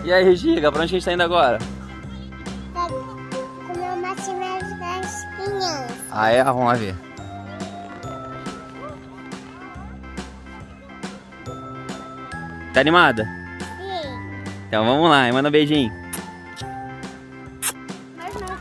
E aí, Giga, pra onde a gente tá indo agora? Pra comer o marshmallow das crianças. Ah, é? Vamos lá ver. Tá animada? Sim. Então vamos lá, manda um beijinho. Mas não.